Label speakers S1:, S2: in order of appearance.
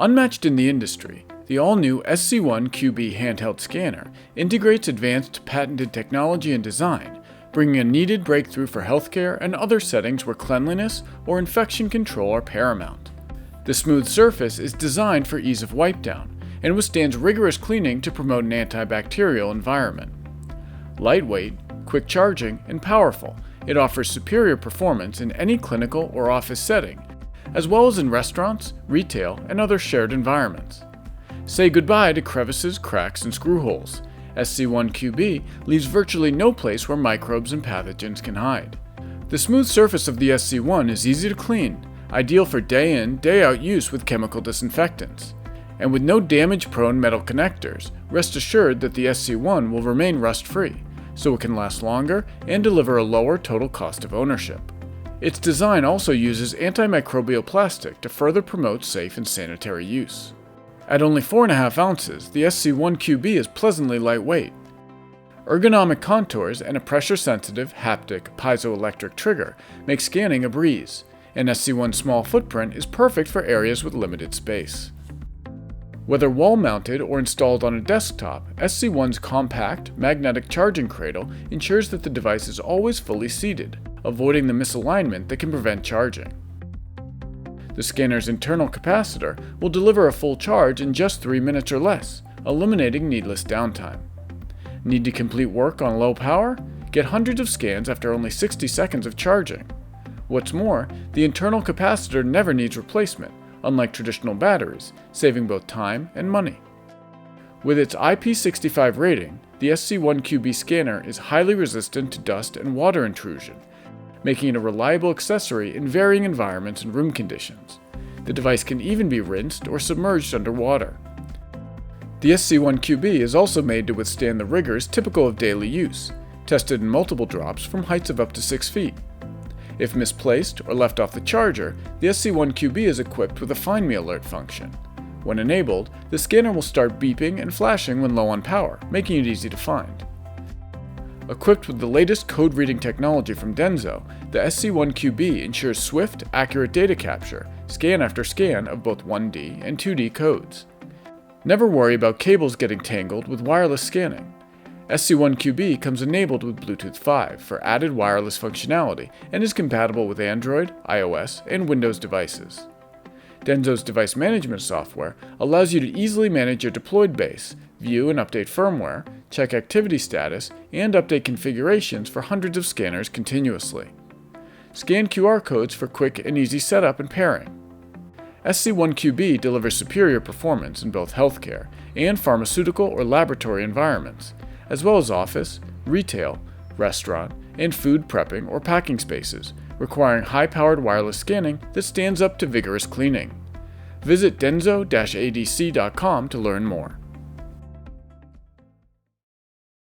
S1: Unmatched in the industry, the all-new SC1-QB handheld scanner integrates advanced patented technology and design, bringing a needed breakthrough for healthcare and other settings where cleanliness or infection control are paramount. The smooth surface is designed for ease of wipe down and withstands rigorous cleaning to promote an antibacterial environment. Lightweight, quick charging, and powerful, it offers superior performance in any clinical or office setting, as well as in restaurants, retail, and other shared environments. Say goodbye to crevices, cracks, and screw holes. SC1-QB leaves virtually no place where microbes and pathogens can hide. The smooth surface of the SC1 is easy to clean, ideal for day in, day out use with chemical disinfectants. And with no damage-prone metal connectors, rest assured that the SC1 will remain rust-free, so it can last longer and deliver a lower total cost of ownership. Its design also uses antimicrobial plastic to further promote safe and sanitary use. At only 4.5 ounces, the SC1-QB is pleasantly lightweight. Ergonomic contours and a pressure-sensitive, haptic, piezoelectric trigger make scanning a breeze, and SC1's small footprint is perfect for areas with limited space. Whether wall-mounted or installed on a desktop, SC1's compact, magnetic charging cradle ensures that the device is always fully seated, avoiding the misalignment that can prevent charging. The scanner's internal capacitor will deliver a full charge in just 3 minutes or less, eliminating needless downtime. Need to complete work on low power? Get hundreds of scans after only 60 seconds of charging. What's more, the internal capacitor never needs replacement, unlike traditional batteries, saving both time and money. With its IP65 rating, the SC1-QB scanner is highly resistant to dust and water intrusion, making it a reliable accessory in varying environments and room conditions. The device can even be rinsed or submerged underwater. The SC1-QB is also made to withstand the rigors typical of daily use, tested in multiple drops from heights of up to 6 feet. If misplaced or left off the charger, the SC1-QB is equipped with a Find Me alert function. When enabled, the scanner will start beeping and flashing when low on power, making it easy to find. Equipped with the latest code reading technology from DENSO, the SC1-QB ensures swift, accurate data capture, scan after scan of both 1D and 2D codes. Never worry about cables getting tangled with wireless scanning. SC1-QB comes enabled with Bluetooth 5 for added wireless functionality and is compatible with Android, iOS, and Windows devices. DENSO's device management software allows you to easily manage your deployed base, view and update firmware, check activity status, and update configurations for hundreds of scanners continuously. Scan QR codes for quick and easy setup and pairing. SC1-QB delivers superior performance in both healthcare and pharmaceutical or laboratory environments, as well as office, retail, restaurant, and food prepping or packing spaces, requiring high-powered wireless scanning that stands up to vigorous cleaning. Visit DENSO-ADC.com to learn more.